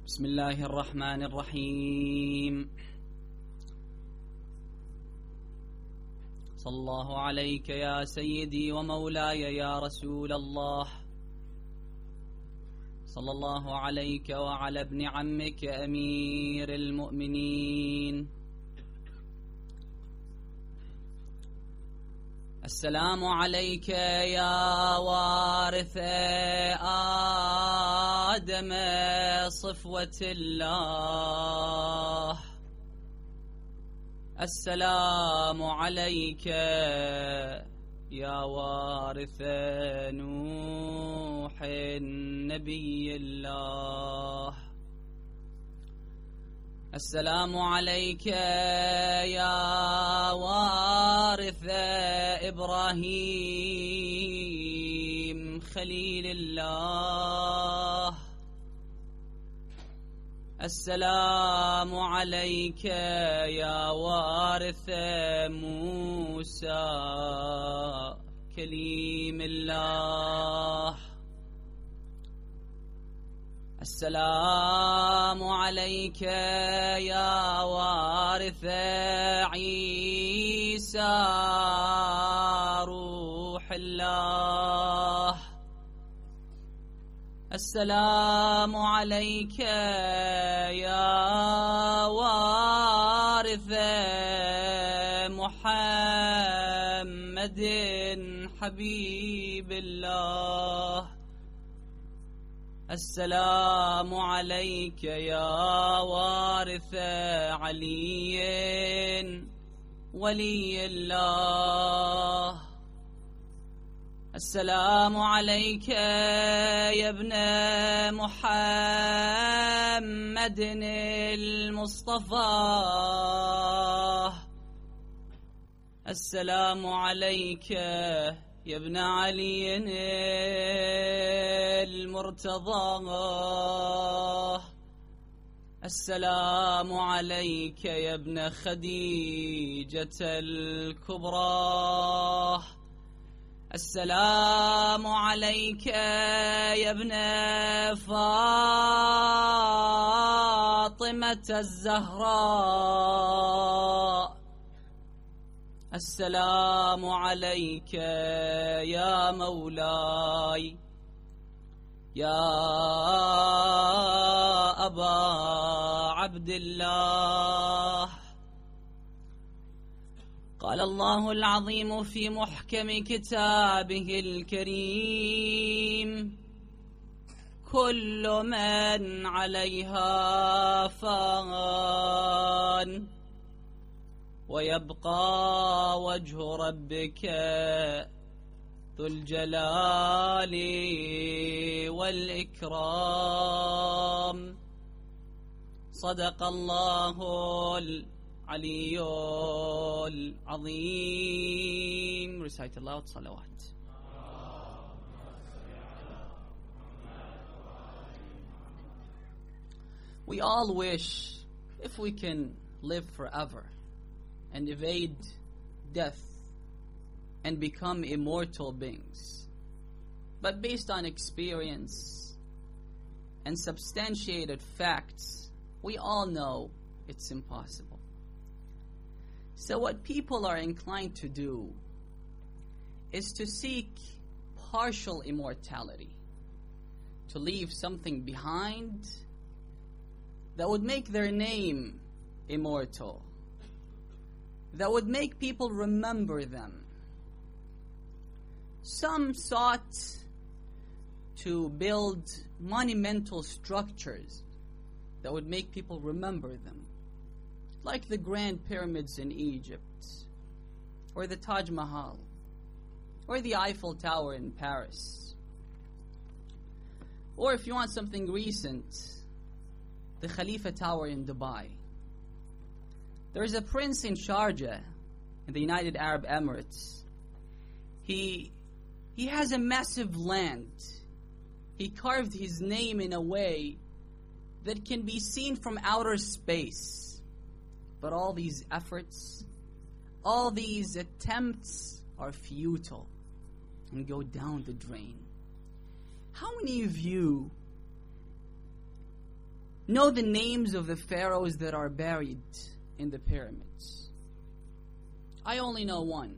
بسم الله الرحمن الرحيم. صلى الله عليك يا سيدي ومولاي يا رسول الله، صلى الله عليك وعلى ابن عمك أمير المؤمنين. السلام عليك يا وارث آدم صفوة الله، السلام عليك يا وارث نوح نبي الله، السلام عليك يا وارث إبراهيم خليل الله، السلام عليك يا وارث موسى كليم الله، السلام عليك يا وارث عيسى روح الله، السلام عليك يا وارث محمد حبيب الله، السلام عليك يا وارث علي ولي الله، السلام عليك يا ابن محمد المصطفى، السلام عليك يا ابن علي المرتضى، السلام عليك يا ابن خديجة الكبرى، السلام عليك يا ابن فاطمة الزهراء، السلام عليك يا مولاي يا أبا عبد الله. قال الله العظيم في محكم كتابه الكريم: كل من عليها فان ويبقى وجه ربك ذو الجلال والإكرام. صدق الله العلي العظيم. Recite aloud salawat. We all wish if we can live forever and evade death and become immortal beings. But based on experience and substantiated facts, we all know it's impossible. So what people are inclined to do is to seek partial immortality, to leave something behind that would make their name immortal, that would make people remember them. Some sought to build monumental structures that would make people remember them, like the Grand Pyramids in Egypt, or the Taj Mahal, or the Eiffel Tower in Paris. Or if you want something recent, the Khalifa Tower in Dubai. There is a prince in Sharjah, in the United Arab Emirates. He has a massive land. He carved his name in a way that can be seen from outer space. But all these efforts, all these attempts are futile and go down the drain. How many of you know the names of the pharaohs that are buried in the pyramids. I only know one,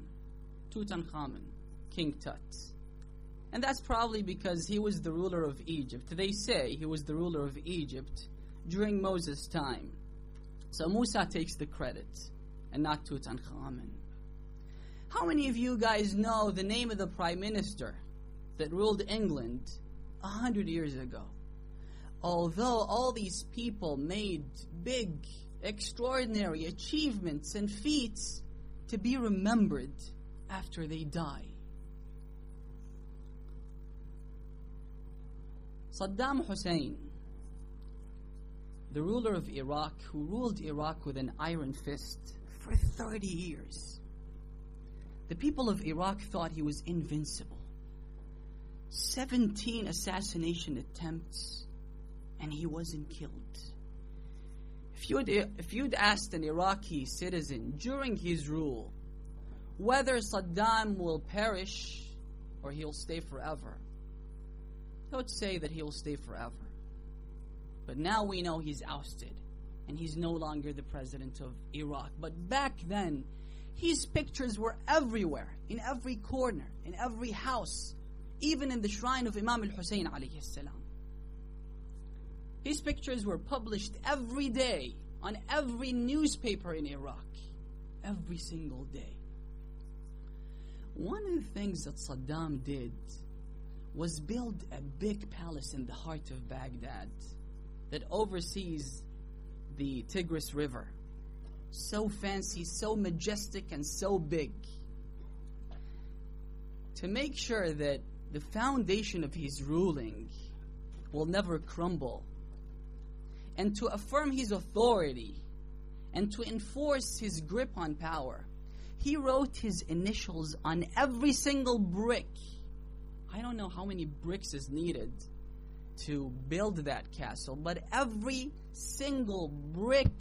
Tutankhamun, King Tut. And that's probably because he was the ruler of Egypt. They say he was the ruler of Egypt during Moses' time. So Musa takes the credit and not Tutankhamun. How many of you guys know the name of the prime minister that ruled England 100 years ago? Although all these people made big, extraordinary achievements and feats to be remembered after they die. Saddam Hussein, the ruler of Iraq, who ruled Iraq with an iron fist for 30 years. The people of Iraq thought he was invincible. 17 assassination attempts, and he wasn't killed. If you'd asked an Iraqi citizen during his rule whether Saddam will perish or he'll stay forever, they would say that he'll stay forever. But now we know he's ousted and he's no longer the president of Iraq. But back then, his pictures were everywhere, in every corner, in every house, even in the shrine of Imam al-Hussein alayhi salam. His pictures were published every day on every newspaper in Iraq, every single day. One of the things that Saddam did was build a big palace in the heart of Baghdad that oversees the Tigris River. So fancy, so majestic, and so big. To make sure that the foundation of his ruling will never crumble, and to affirm his authority, and to enforce his grip on power, he wrote his initials on every single brick. I don't know how many bricks is needed to build that castle, but every single brick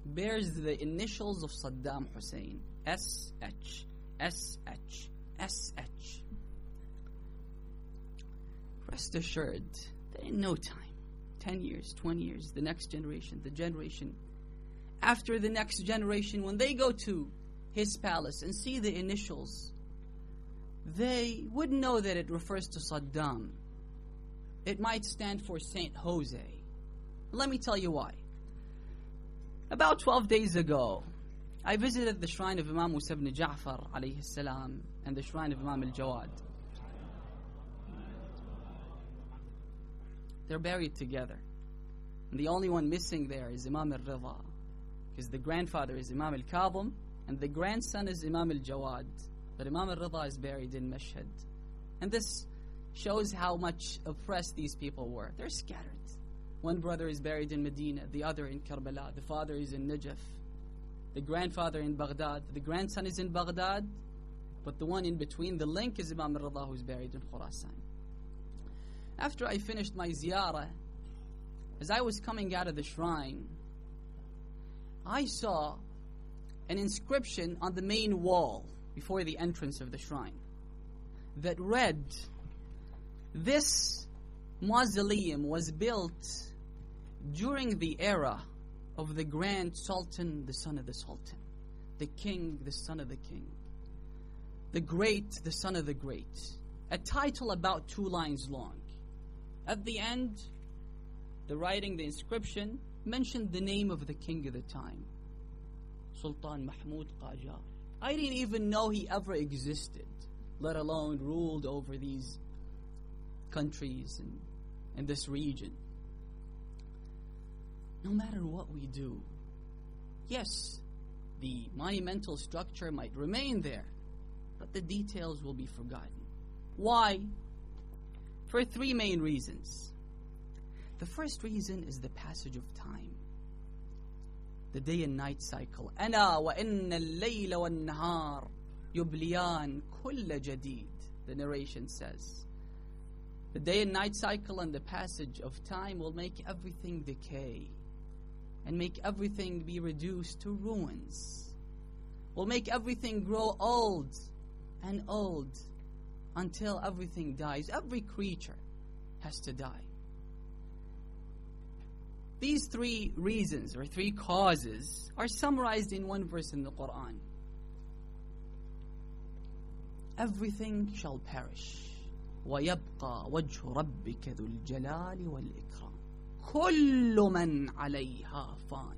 bears the initials of Saddam Hussein. SH, SH, SH. Rest assured that in no time, 10 years, 20 years, the next generation, the generation after the next generation, when they go to his palace and see the initials, they wouldn't know that it refers to Saddam. It might stand for Saint Jose. Let me tell you why. About 12 days ago, I visited the shrine of Imam Musa ibn Ja'far alayhi salam and the shrine of Imam al-Jawad. They're buried together. And the only one missing there is Imam al-Rida, because the grandfather is Imam al-Kadhim and the grandson is Imam al-Jawad. But Imam al-Rida is buried in Mashhad. And this shows how much oppressed these people were. They're scattered. One brother is buried in Medina, the other in Karbala, the father is in Najaf, the grandfather in Baghdad, the grandson is in Baghdad, but the one in between, the link, is Imam al-Rida, who's buried in Khurasan. After I finished my ziyarah, as I was coming out of the shrine, I saw an inscription on the main wall before the entrance of the shrine that read, "This mausoleum was built during the era of the Grand Sultan, the son of the Sultan, the King, the son of the King, the Great, the son of the Great." A title about 2 lines long. At the end, the writing, the inscription, mentioned the name of the king of the time, Sultan Mahmud Qajar. I didn't even know he ever existed, let alone ruled over these countries and this region. No matter what we do, yes, the monumental structure might remain there, but the details will be forgotten. Why? For 3 main reasons. The first reason is the passage of time. The day and night cycle. أَنَا وَإِنَّ اللَّيْلَ وَالنَّهَارِ يُبْلِيَانِ كُلَّ جَدِيدٍ. The narration says. The day and night cycle and the passage of time will make everything decay and make everything be reduced to ruins. Will make everything grow old and old until everything dies. Every creature has to die. These three reasons or three causes are summarized in one verse in the Quran. Everything shall perish. وَيَبْقَى وَجْهُ رَبِّكَ ذُو الْجَلَالِ وَالْإِكْرَامِ كُلُّ مَنْ عَلَيْهَا فَانٍ.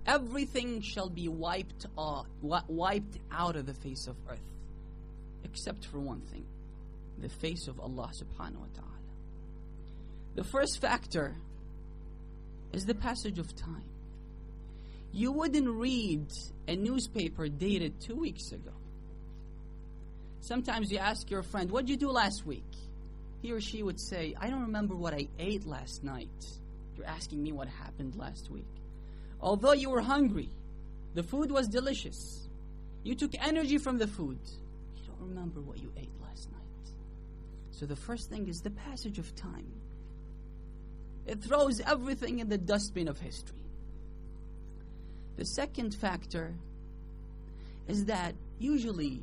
Everything shall be wiped out of the face of earth, except for one thing, the face of Allah subhanahu wa ta'ala. The first factor is the passage of time. You wouldn't read a newspaper dated 2 weeks ago. Sometimes you ask your friend, "What did you do last week?" He or she would say, "I don't remember what I ate last night." You're asking me what happened last week. Although you were hungry, the food was delicious, you took energy from the food, you don't remember what you ate last night. So the first thing is the passage of time. It throws everything in the dustbin of history. The second factor is that usually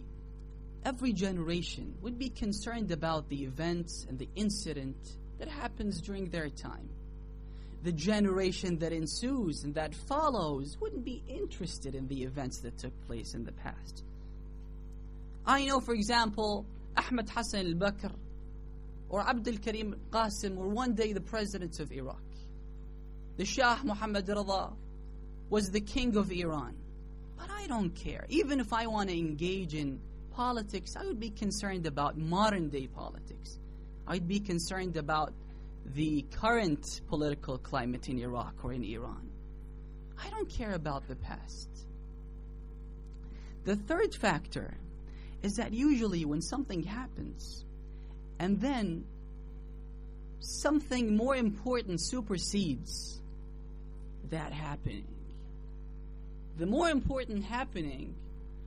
every generation would be concerned about the events and the incident that happens during their time. The generation that ensues and that follows wouldn't be interested in the events that took place in the past. I know, for example, Ahmed Hassan al-Bakr or Abdul Karim Qasim were one day the presidents of Iraq. The Shah Muhammad Rida was the king of Iran. But I don't care. Even if I want to engage in politics, I would be concerned about modern day politics. I'd be concerned about the current political climate in Iraq or in Iran. I don't care about the past. The third factor is that usually when something happens and then something more important supersedes that happening, the more important happening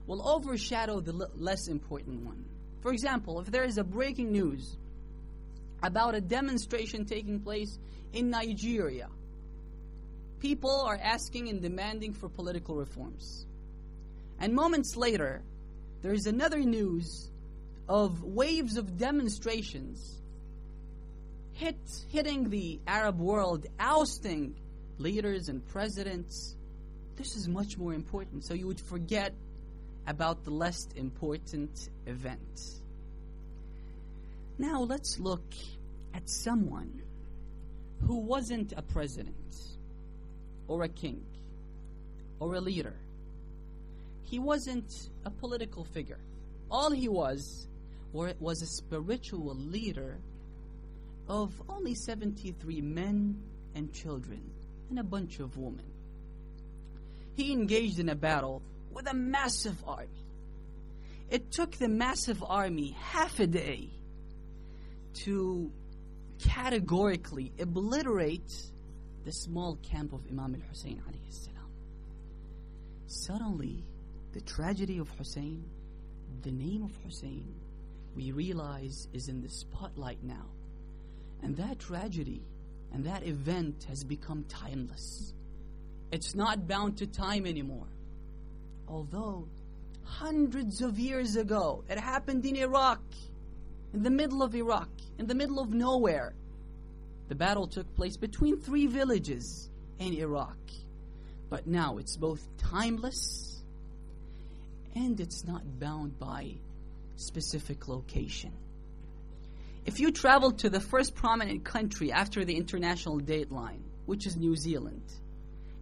will overshadow the less important one. For example, if there is a breaking news about a demonstration taking place in Nigeria, people are asking and demanding for political reforms. And moments later, there is another news of waves of demonstrations hitting the Arab world, ousting leaders and presidents. This is much more important, so you would forget about the less important event. Now let's look at someone who wasn't a president or a king or a leader. He wasn't a political figure. All he was a spiritual leader of only 73 men and children and a bunch of women. He engaged in a battle with a massive army. It took the massive army half a day to categorically obliterate the small camp of Imam al-Hussein alayhi salam. Suddenly, the tragedy of Hussein, the name of Hussein, we realize is in the spotlight now. And that tragedy and that event has become timeless. It's not bound to time anymore. Although hundreds of years ago, it happened in Iraq, in the middle of Iraq, in the middle of nowhere. The battle took place between 3 villages in Iraq. But now it's both timeless and it's not bound by specific location. If you travel to the first prominent country after the international dateline, which is New Zealand,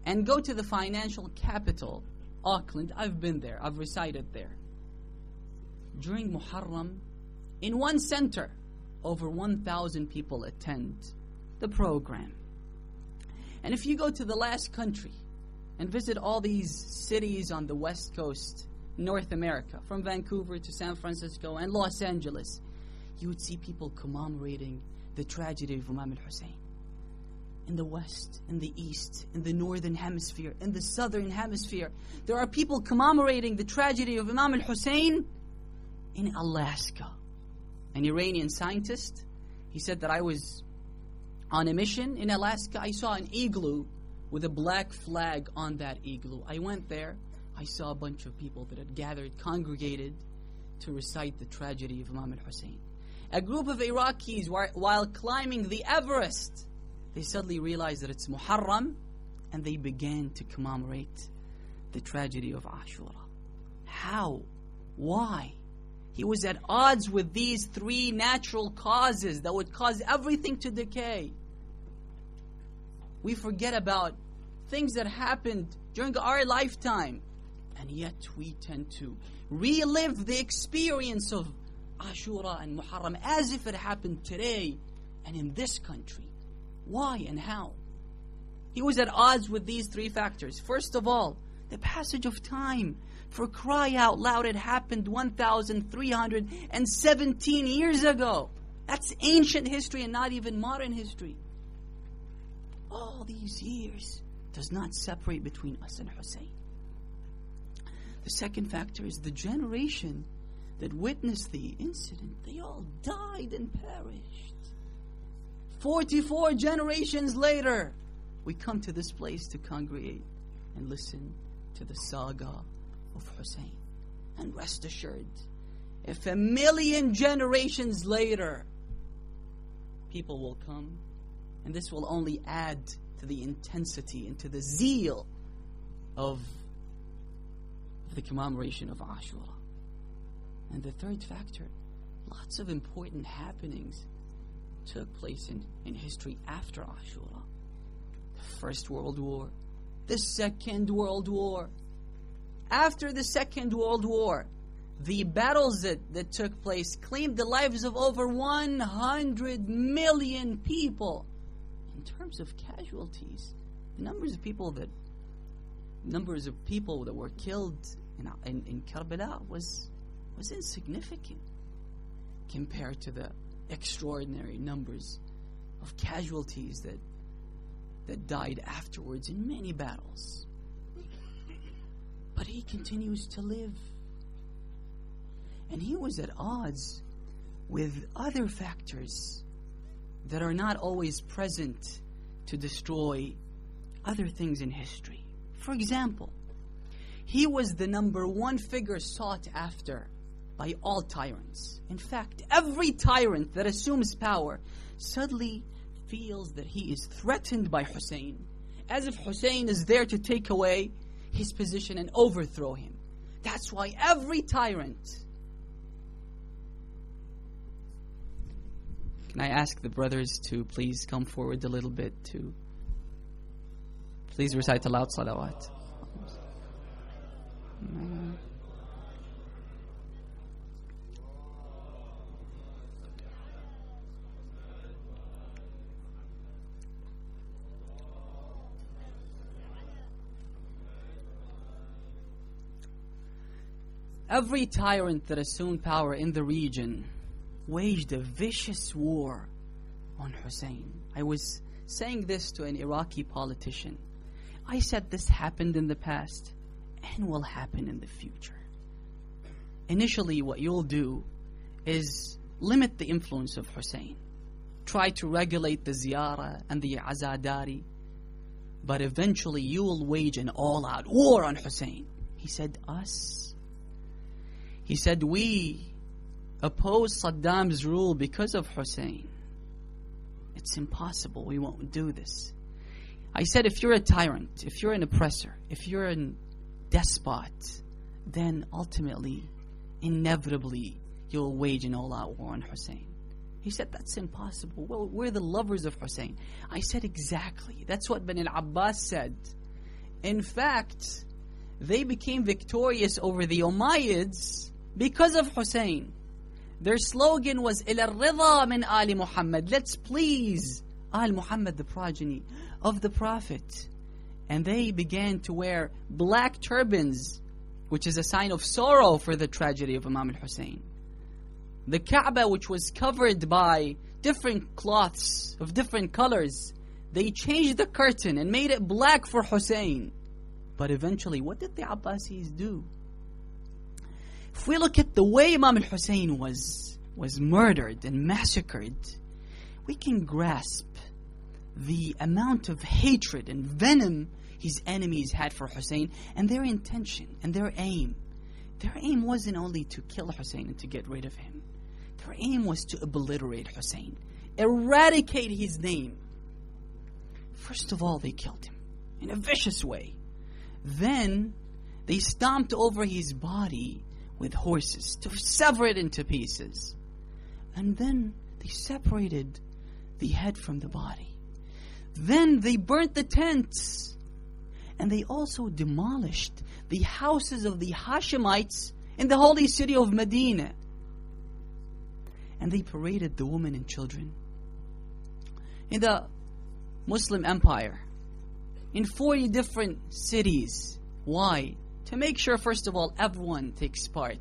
and go to the financial capital, Auckland, I've been there, I've resided there. During Muharram, in one center, over 1,000 people attend the program. And if you go to the last country and visit all these cities on the West Coast, North America, from Vancouver to San Francisco and Los Angeles, you would see people commemorating the tragedy of Imam al-Hussein. In the West, in the East, in the Northern Hemisphere, in the Southern Hemisphere, there are people commemorating the tragedy of Imam al-Hussein in Alaska. An Iranian scientist, he said that I was on a mission in Alaska. I saw an igloo with a black flag on that igloo. I went there. I saw a bunch of people that had gathered, congregated to recite the tragedy of Imam al-Hussein. A group of Iraqis, while climbing the Everest, they suddenly realized that it's Muharram, and they began to commemorate the tragedy of Ashura. How? Why? He was at odds with these three natural causes that would cause everything to decay. We forget about things that happened during our lifetime, and yet we tend to relive the experience of Ashura and Muharram as if it happened today and in this country. Why and how? He was at odds with these three factors. First of all, the passage of time. For cry out loud, it happened 1,317 years ago. That's ancient history and not even modern history. All these years does not separate between us and Hussein. The second factor is the generation that witnessed the incident. They all died and perished. 44 generations later, we come to this place to congregate and listen to the saga of Hussein. And rest assured, if 1,000,000 generations later, people will come, and this will only add to the intensity and to the zeal of the commemoration of Ashura. And the third factor, lots of important happenings took place in history after Ashura. The First World War, the Second World War. After the Second World War, the battles that took place claimed the lives of over 100 million people. In terms of casualties, the numbers of people that were killed in Karbala was insignificant compared to the extraordinary numbers of casualties that died afterwards in many battles. But he continues to live. And he was at odds with other factors that are not always present to destroy other things in history. For example, he was the number one figure sought after by all tyrants. In fact, every tyrant that assumes power suddenly feels that he is threatened by Hussein, as if Hussein is there to take away his position and overthrow him. That's why every tyrant... Can I ask the brothers to please come forward a little bit to please recite aloud salawat. Every tyrant that assumed power in the region waged a vicious war on Hussein. I was saying this to an Iraqi politician. I said this happened in the past and will happen in the future. Initially, what you'll do is limit the influence of Hussein. Try to regulate the ziyarah and the azadari. But eventually, you will wage an all-out war on Hussein. He said, us. He said, we oppose Saddam's rule because of Hussein. It's impossible. We won't do this. I said, if you're a tyrant, if you're an oppressor, if you're a despot, then ultimately, inevitably, you'll wage an all-out war on Hussein. He said, that's impossible. Well, we're the lovers of Hussein. I said, exactly. That's what Bani al-Abbas said. In fact, they became victorious over the Umayyads because of Hussein. Their slogan was إِلَى الرِّضَى مِنْ آلِ Muhammad. Let's please Al Muhammad, the progeny of the Prophet. And they began to wear black turbans, which is a sign of sorrow for the tragedy of Imam al-Hussein. The Kaaba, which was covered by different cloths of different colors, they changed the curtain and made it black for Hussein. But eventually, what did the Abbasis do? If we look at the way Imam al-Hussein was murdered and massacred, we can grasp the amount of hatred and venom his enemies had for Hussein and their intention and their aim. Their aim wasn't only to kill Hussein and to get rid of him. Their aim was to obliterate Hussein, eradicate his name. First of all, they killed him in a vicious way. Then they stomped over his body with horses to sever it into pieces. And then they separated the head from the body. Then they burnt the tents. And they also demolished the houses of the Hashemites in the holy city of Medina. And they paraded the women and children in the Muslim empire in 40 different cities. Why? To make sure, first of all, everyone takes part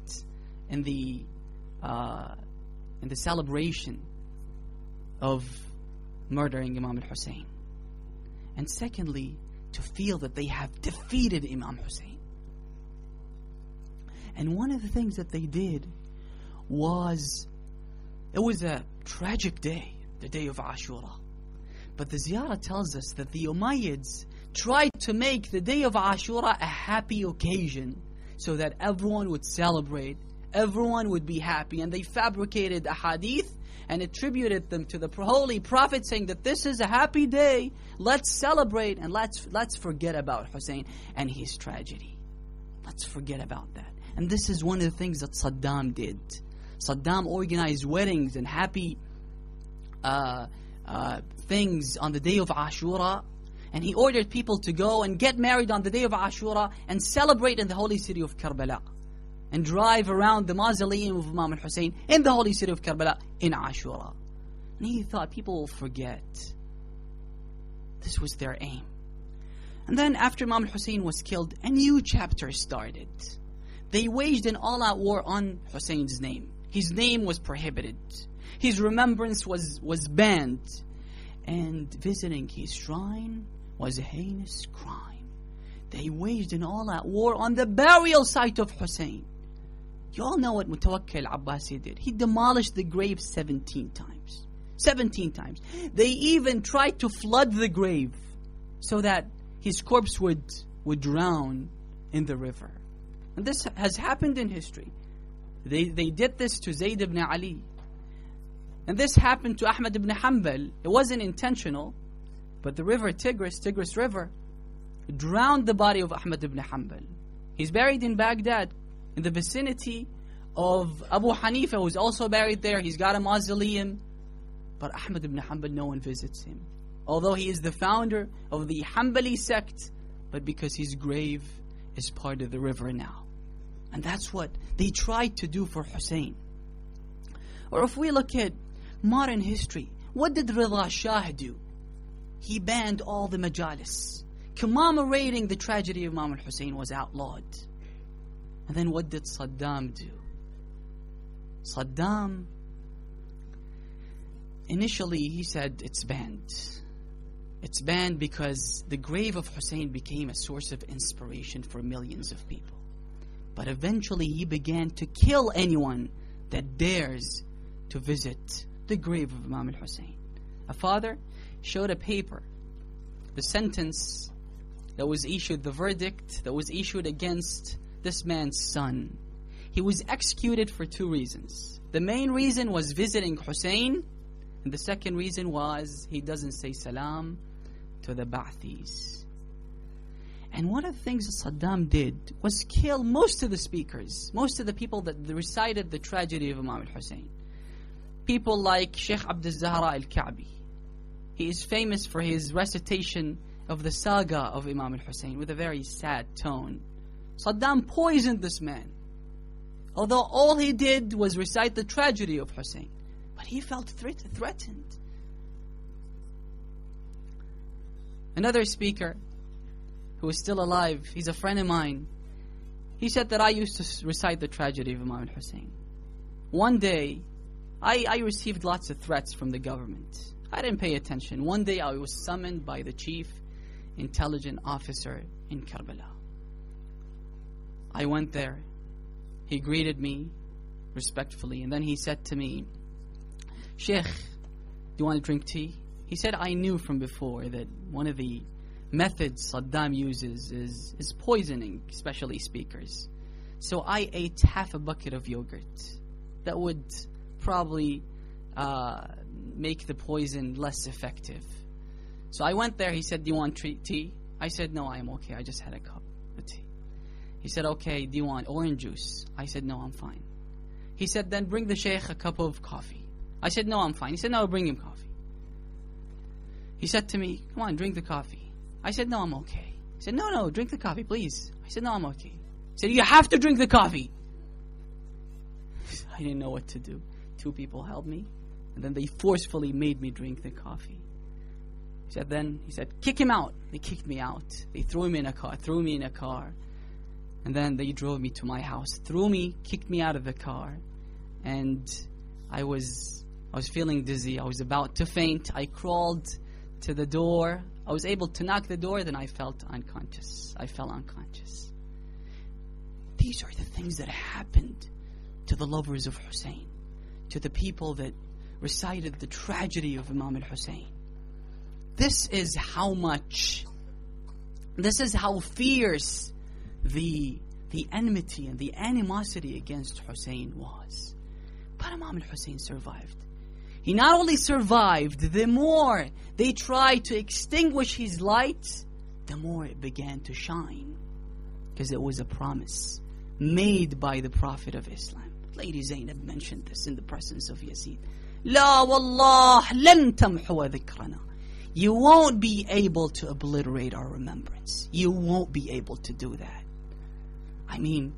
in the celebration of murdering Imam al-Hussein. And secondly, to feel that they have defeated Imam Hussein. And one of the things that they did was, it was a tragic day, the day of Ashura. But the Ziyarah tells us that the Umayyads tried to make the day of Ashura a happy occasion so that everyone would celebrate, everyone would be happy. And they fabricated a hadith and attributed them to the Holy Prophet, saying that this is a happy day, let's celebrate and let's forget about Hussein and his tragedy. Let's forget about that. And this is one of the things that Saddam did. Saddam organized weddings and happy things on the day of Ashura, and he ordered people to go and get married on the day of Ashura and celebrate in the holy city of Karbala and drive around the mausoleum of Imam al-Hussein in the holy city of Karbala in Ashura. And he thought people will forget. This was their aim. And then after Imam al-Hussein was killed, a new chapter started. They waged an all-out war on Hussein's name. His name was prohibited. His remembrance was banned. And visiting his shrine was a heinous crime. They waged an all-out war on the burial site of Hussein. You all know what Mutawakkil al-Abbasi did. He demolished the grave 17 times. 17 times. They even tried to flood the grave so that his corpse would drown in the river. And this has happened in history. They did this to Zayd ibn Ali. And this happened to Ahmad ibn Hanbal. It wasn't intentional, but the river Tigris River, drowned the body of Ahmad ibn Hanbal. He's buried in Baghdad, in the vicinity of Abu Hanifa, who's also buried there. He's got a mausoleum. But Ahmad ibn Hanbal, no one visits him. Although he is the founder of the Hanbali sect, but because his grave is part of the river now. And that's what they tried to do for Hussein. Or if we look at modern history, what did Rida Shah do? He banned all the majalis. Commemorating the tragedy of Imam al-Hussein was outlawed. And then what did Saddam do? Saddam, initially he said it's banned. It's banned because the grave of Hussein became a source of inspiration for millions of people. But eventually he began to kill anyone that dares to visit the grave of Imam al-Hussein. A father showed a paper, the sentence that was issued, the verdict that was issued against this man's son. He was executed for 2 reasons. The main reason was visiting Hussein, and the second reason was he doesn't say salam to the Ba'this. And one of the things that Saddam did was kill most of the speakers, most of the people that recited the tragedy of Imam al-Hussein. People like Sheikh Abdul Zahra al-Ka'bi. He is famous for his recitation of the saga of Imam al-Hussein with a very sad tone. Saddam poisoned this man. Although all he did was recite the tragedy of Hussein. But he felt threatened. Another speaker who is still alive, he's a friend of mine. He said that I used to recite the tragedy of Imam al-Hussein. One day, I received lots of threats from the government. I didn't pay attention. One day I was summoned by the chief intelligence officer in Karbala. I went there. He greeted me respectfully, and then he said to me, "Sheikh, do you want to drink tea?" He said, "I knew from before that one of the methods Saddam uses is poisoning, especially speakers. So I ate half a bucket of yogurt. That would probably make the poison less effective. So I went there. He said, do you want tea? I said, no, I'm okay. I just had a cup of tea. He said, okay, do you want orange juice? I said, no, I'm fine. He said, then bring the sheikh a cup of coffee. I said, no, I'm fine. He said, no, bring him coffee. He said to me, come on, drink the coffee. I said, no, I'm okay. He said, no, drink the coffee, please. I said, no, I'm okay. He said, you have to drink the coffee. I didn't know what to do. Two people helped me, and then they forcefully made me drink the coffee. He said, kick him out. They kicked me out. They threw me in a car, and then they drove me to my house, kicked me out of the car, and I was feeling dizzy. I was about to faint. I crawled to the door. I was able to knock the door, then I felt unconscious. I fell unconscious. These are the things that happened to the lovers of Hussein, to the people that recited the tragedy of Imam al-Hussein. This is how fierce the enmity and the animosity against Hussein was. But Imam al-Hussein survived. He not only survived, the more they tried to extinguish his light, the more it began to shine. Because it was a promise made by the Prophet of Islam. Lady Zainab mentioned this in the presence of Yazid. La wallah lan tamhuwa dhikrana. You won't be able to obliterate our remembrance. You won't be able to do that. I mean,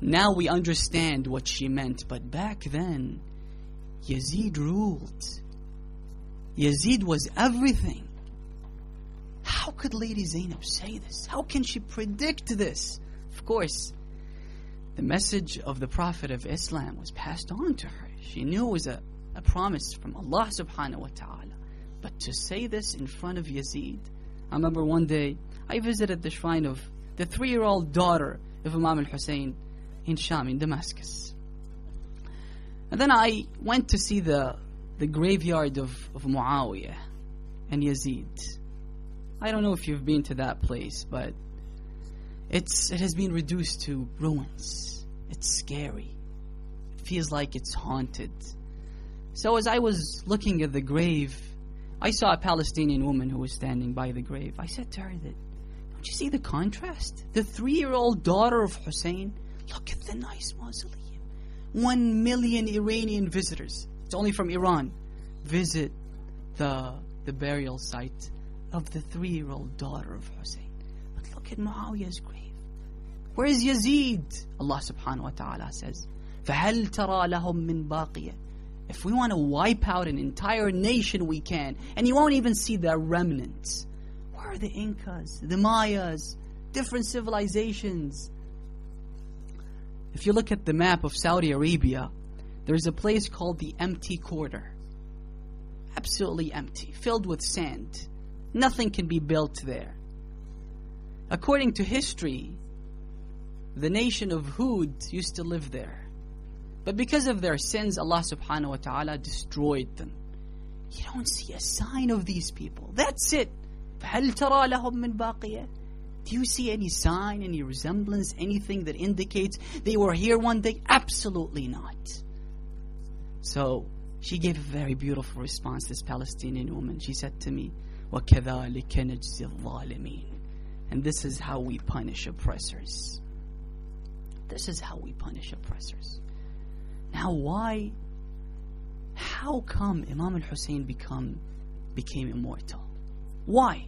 now we understand what she meant, but back then, Yazid ruled. Yazid was everything. How could Lady Zainab say this? How can she predict this? Of course, the message of the Prophet of Islam was passed on to her. She knew it was a promise from Allah subhanahu wa ta'ala. But to say this in front of Yazid, I remember one day, I visited the shrine of the 3-year-old daughter of Imam al-Hussein in Sham, in Damascus. And then I went to see the graveyard of Muawiyah and Yazid. I don't know if you've been to that place, but it has been reduced to ruins. It's scary. It feels like it's haunted. So as I was looking at the grave, I saw a Palestinian woman who was standing by the grave. I said to her that, don't you see the contrast? The 3-year-old daughter of Hussein, look at the nice mausoleum. 1 million Iranian visitors, it's only from Iran, visit the burial site of the 3-year-old daughter of Hussein. But look at Muawiyah's grave. Where is Yazid? Allah subhanahu wa ta'ala says, فَهَلْ تَرَى لَهُم مِّن بَاقِيَةٍ. If we want to wipe out an entire nation, we can. And you won't even see their remnants. Where are the Incas, the Mayas, different civilizations? If you look at the map of Saudi Arabia, there's a place called the Empty Quarter. Absolutely empty, filled with sand. Nothing can be built there. According to history, the nation of Hud used to live there. But because of their sins, Allah subhanahu wa ta'ala destroyed them. You don't see a sign of these people. That's it. فَهَلْ تَرَى لَهُم مِّن بَاقِيَةٍ. Do you see any sign, any resemblance, anything that indicates they were here one day? Absolutely not. So she gave a very beautiful response, this Palestinian woman. She said to me, وَكَذَلِكَ نَجْزِي الظَّالِمِينَ. And this is how we punish oppressors. This is how we punish oppressors. Now how come Imam al-Hussein became immortal? Why?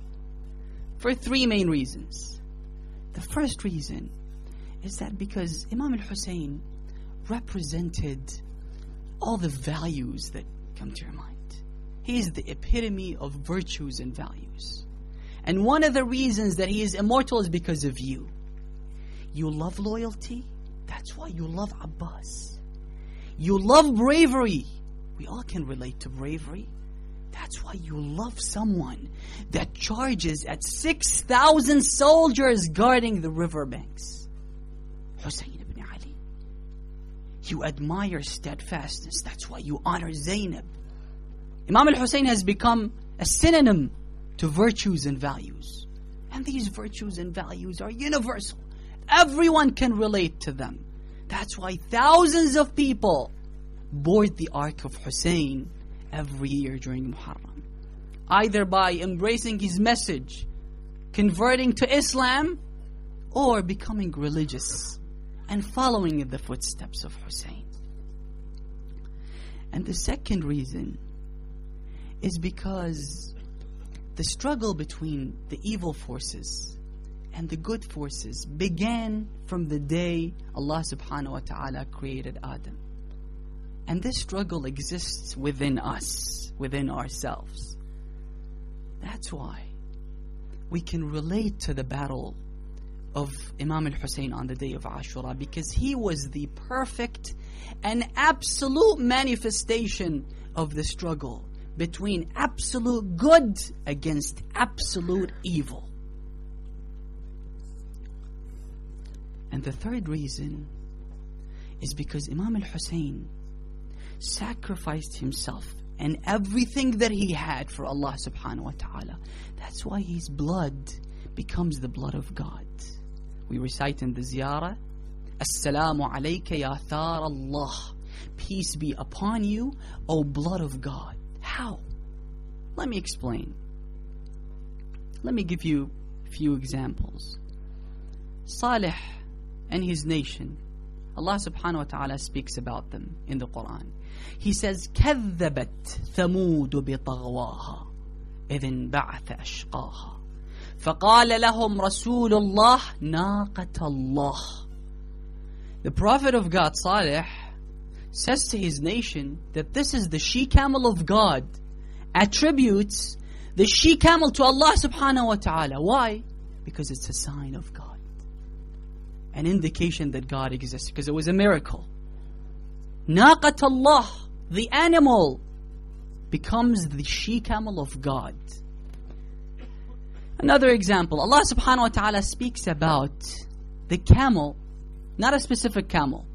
For 3 main reasons. The first reason is that because Imam al-Hussein represented all the values that come to your mind. He is the epitome of virtues and values. And one of the reasons that he is immortal is because of you. You love loyalty. That's why you love Abbas. You love bravery. We all can relate to bravery. That's why you love someone that charges at 6,000 soldiers guarding the riverbanks. Hussein ibn Ali. You admire steadfastness. That's why you honor Zainab. Imam al-Hussein has become a synonym to virtues and values. And these virtues and values are universal. Everyone can relate to them. That's why thousands of people board the Ark of Hussein every year during Muharram. either by embracing his message, converting to Islam, or becoming religious and following in the footsteps of Hussein. And the second reason is because the struggle between the evil forces and the good forces began from the day Allah subhanahu wa ta'ala created Adam. And this struggle exists within us, within ourselves. That's why we can relate to the battle of Imam al-Hussein on the day of Ashura, because he was the perfect and absolute manifestation of the struggle between absolute good against absolute evil. And the third reason is because Imam al-Hussein sacrificed himself and everything that he had for Allah subhanahu wa ta'ala. That's why his blood becomes the blood of God. We recite in the ziyarah, Assalamu alayka ya thar Allah. Peace be upon you, O blood of God. How? Let me explain. Let me give you a few examples. Salih and his nation, Allah subhanahu wa ta'ala speaks about them in the Quran. He says, كذبت ثمود بطغواها إذ انبعث أشقاها فقال لهم رسول الله ناقة الله. The Prophet of God, Salih, says to his nation that this is the she-camel of God, attributes the she-camel to Allah subhanahu wa ta'ala. Why? Because it's a sign of God, an indication that God exists, because it was a miracle. Naqat Allah, the animal, becomes the she-camel of God. Another example, Allah subhanahu wa ta'ala speaks about the camel, not a specific camel,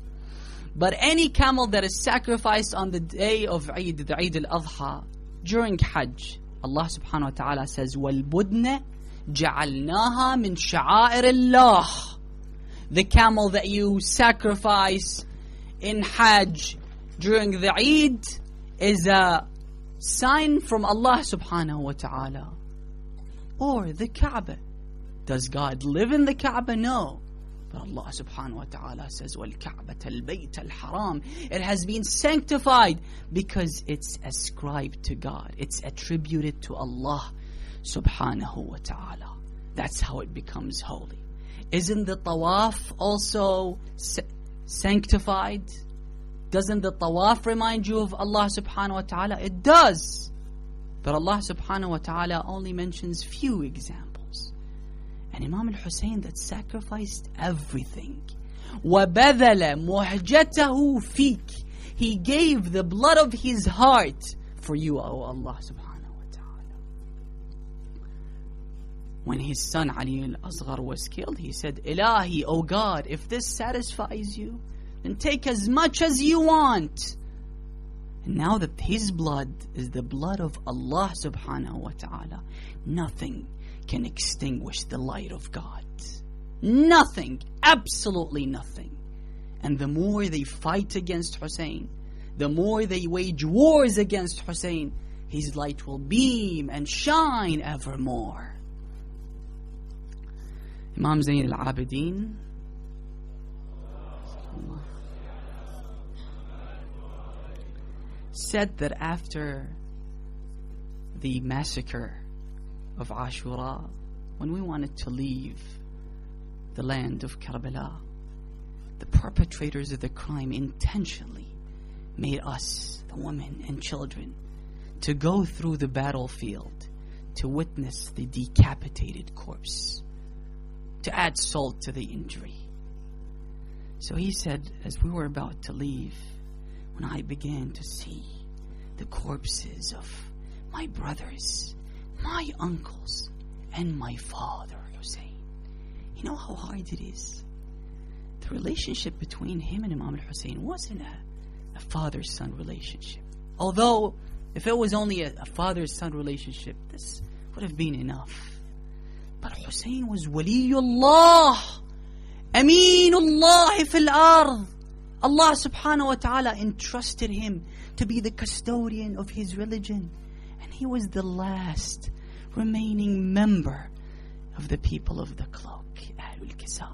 but any camel that is sacrificed on the day of Eid, the Eid al-Adha, during Hajj. Allah subhanahu wa ta'ala says, وَالْبُدْنَ جَعَلْنَاهَا مِنْ شَعَائِرِ اللَّهِ. The camel that you sacrifice in Hajj during the Eid is a sign from Allah subhanahu wa ta'ala. Or the Kaaba. Does God live in the Kaaba? No. But Allah subhanahu wa ta'ala says, وَالْكَعْبَةَ الْبَيْتَ الْحَرَامِ. It has been sanctified because it's ascribed to God. It's attributed to Allah subhanahu wa ta'ala. That's how it becomes holy. Isn't the tawaf also sanctified? Doesn't the tawaf remind you of Allah subhanahu wa ta'ala? It does. But Allah subhanahu wa ta'ala only mentions few examples. And Imam al-Hussein that sacrificed everything. وَبَذَلَ مُحْجَتَهُ فِيك. He gave the blood of his heart for you, O Allah subhanahu wa ta'ala. When his son Ali al-Asghar was killed, he said, Ilahi, O God, if this satisfies you, then take as much as you want. And now that his blood is the blood of Allah subhanahu wa ta'ala, nothing can extinguish the light of God. Nothing, absolutely nothing. And the more they fight against Hussein, the more they wage wars against Hussein, his light will beam and shine evermore. Imam Zayn al-Abidin said that after the massacre of Ashura, when we wanted to leave the land of Karbala, the perpetrators of the crime intentionally made us, the women and children, to go through the battlefield to witness the decapitated corpse, to add salt to the injury. So he said, as we were about to leave, when I began to see the corpses of my brothers, my uncles, and my father, Hussein, you know how hard it is? The relationship between him and Imam al-Hussein wasn't a father-son relationship. Although, if it was only a father-son relationship, this would have been enough. But Hussein was Waliyullah, Aminullah fil ard. Allah subhanahu wa ta'ala entrusted him to be the custodian of his religion. And he was the last remaining member of the people of the cloak, Ahlul Kisa.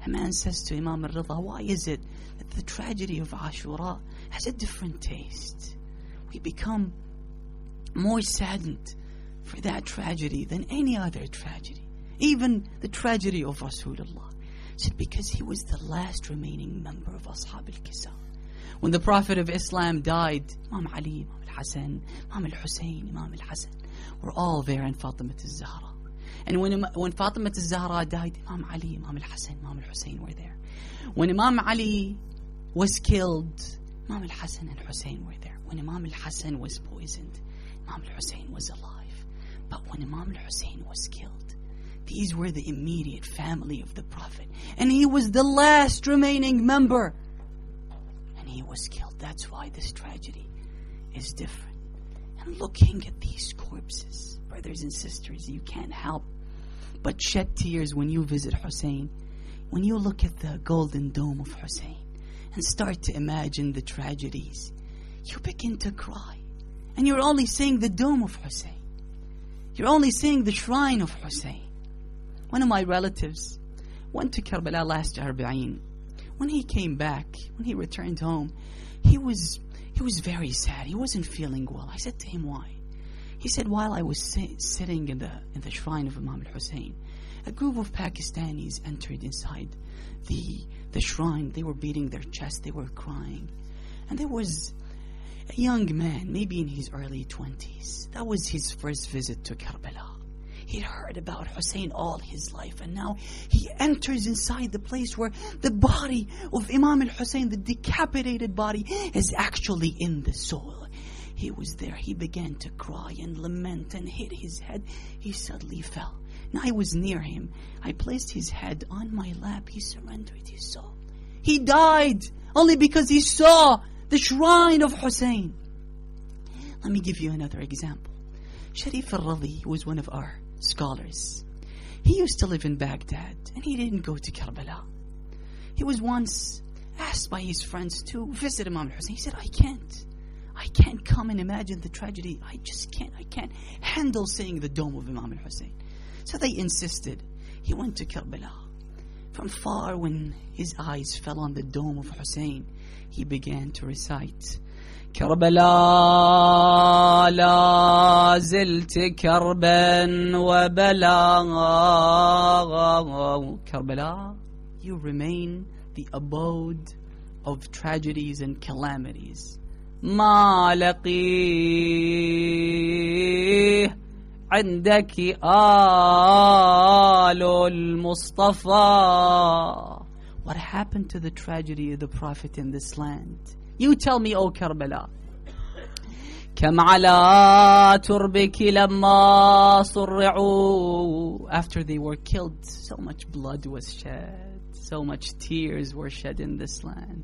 A man says to Imam al-Rida, why is it that the tragedy of Ashura has a different taste? We become more saddened for that tragedy than any other tragedy. Even the tragedy of Rasulullah. He said, because he was the last remaining member of Ashab al-Kisa. When the Prophet of Islam died, Imam Ali, Imam al-Hasan, Imam al-Hussein, Imam al-Hasan were all there, and Fatima al-Zahra. And when Fatima al-Zahra died, Imam Ali, Imam al-Hasan, Imam al-Hussein were there. When Imam Ali was killed, Imam al-Hasan and Hussein were there. When Imam al-Hasan was poisoned, Imam al-Hussein was alive. But when Imam al-Hussein was killed, these were the immediate family of the Prophet. And he was the last remaining member. And he was killed. That's why this tragedy is different. And looking at these corpses, brothers and sisters, you can't help but shed tears when you visit Hussein. When you look at the golden dome of Hussein and start to imagine the tragedies, you begin to cry. And you're only seeing the dome of Hussein. You're only seeing the shrine of Hussein. One of my relatives went to Karbala last Arba'een. When he came back, when he returned home, he was very sad. He wasn't feeling well. I said to him, why? He said, while I was sitting in the shrine of Imam al-Hussein, a group of Pakistanis entered inside the shrine. They were beating their chest. They were crying. And there was a young man, maybe in his early 20s. That was his first visit to Karbala. He'd heard about Hussein all his life, and now he enters inside the place where the body of Imam al-Hussein, the decapitated body, is actually in the soil. He was there. He began to cry and lament and hit his head. He suddenly fell. Now I was near him. I placed his head on my lap. He surrendered his soul. He died only because he saw the shrine of Hussein. Let me give you another example. Sharif al-Radi was one of our scholars. He used to live in Baghdad, and he didn't go to Karbala. He was once asked by his friends to visit Imam al-Hussein. He said, I can't come and imagine the tragedy. I just can't. I can't handle seeing the dome of Imam al-Hussein. So they insisted. He went to Karbala. From far, when his eyes fell on the dome of Hussein, he began to recite, كربلاء لا زلت كربا وبلاء. Karbala, you remain the abode of tragedies and calamities. ما لقيه عندك آل المصطفى. What happened to the tragedy of the Prophet in this land? You tell me, O Karbala. كم على تربك لما صرعوا. After they were killed, so much blood was shed, so much tears were shed in this land.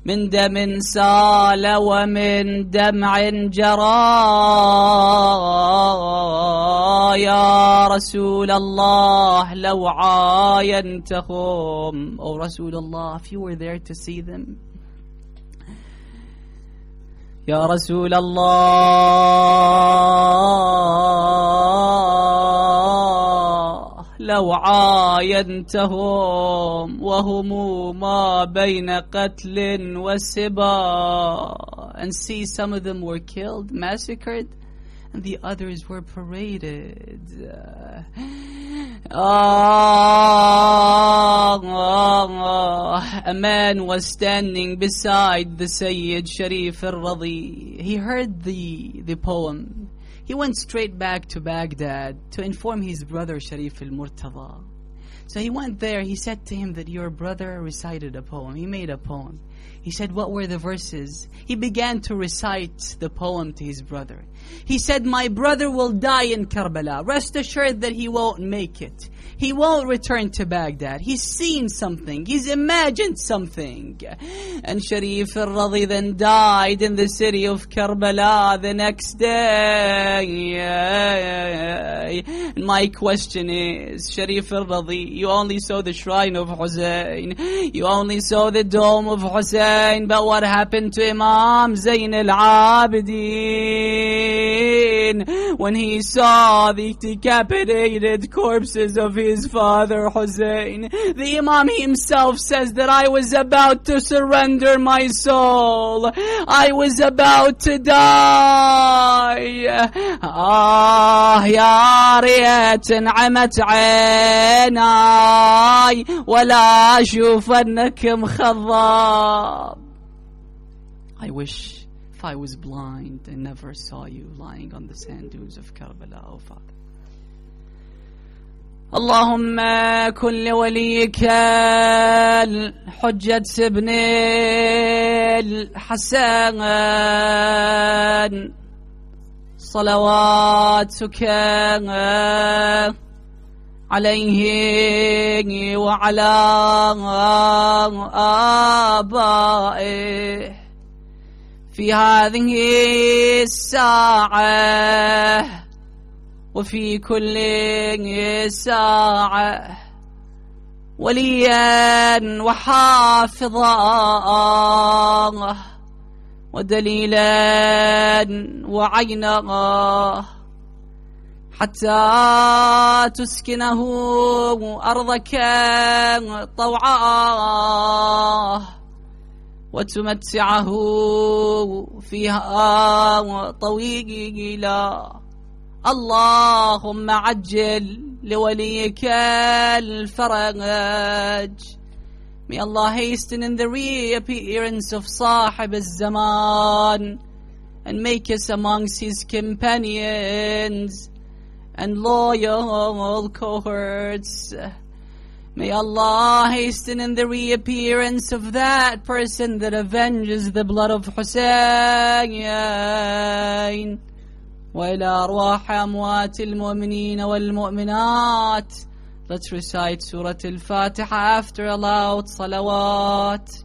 من دم سال ومن دمع جرى يا رسول الله لو عاينتهم. O Rasulullah, if you were there to see them, يا رسول الله لو عاينتهم وهم ما بين قتل وسبا. And see, some of them were killed, massacred, and the others were paraded. A man was standing beside the Sayyid Sharif al-Radi. He heard the poem. He went straight back to Baghdad to inform his brother Sharif al-Murtada. So he went there. He said to him that your brother recited a poem. He made a poem. He said, what were the verses? He began to recite the poem to his brother. He said, my brother will die in Karbala. Rest assured that he won't make it. He won't return to Baghdad. He's seen something. He's imagined something. And Sharif al-Radi then died in the city of Karbala the next day. And my question is, Sharif al-Radi, you only saw the shrine of Hussein. You only saw the dome of Hussein. Hussein, but what happened to Imam Zayn al-Abidin when he saw the decapitated corpses of his father Hussein? The Imam himself says that I was about to surrender my soul. I was about to die. يا ريت انعمت عيناي ولا أشوفنكم خضاب. I wish if I was blind and never saw you lying on the sand dunes of Karbala, oh Father. اللهم كن لوليك الحجة بن الحسن صلواتك عليه وعلى آبائه في هذه الساعة وفي كل ساعة وليا وحافظا ودليلا وعينا حتى تسكنه أرضك طوعا وتمتعه فيها طويلا. اللهم عجل لوليك الفرج. May Allah hasten in the reappearance of Sahib al-Zaman and make us amongst his companions and loyal cohorts. May Allah hasten in the reappearance of that person that avenges the blood of Hussein. وإلى أرواح أموات المؤمنين والمؤمنات. Let's recite Surah Al-Fatiha after a loud salawat.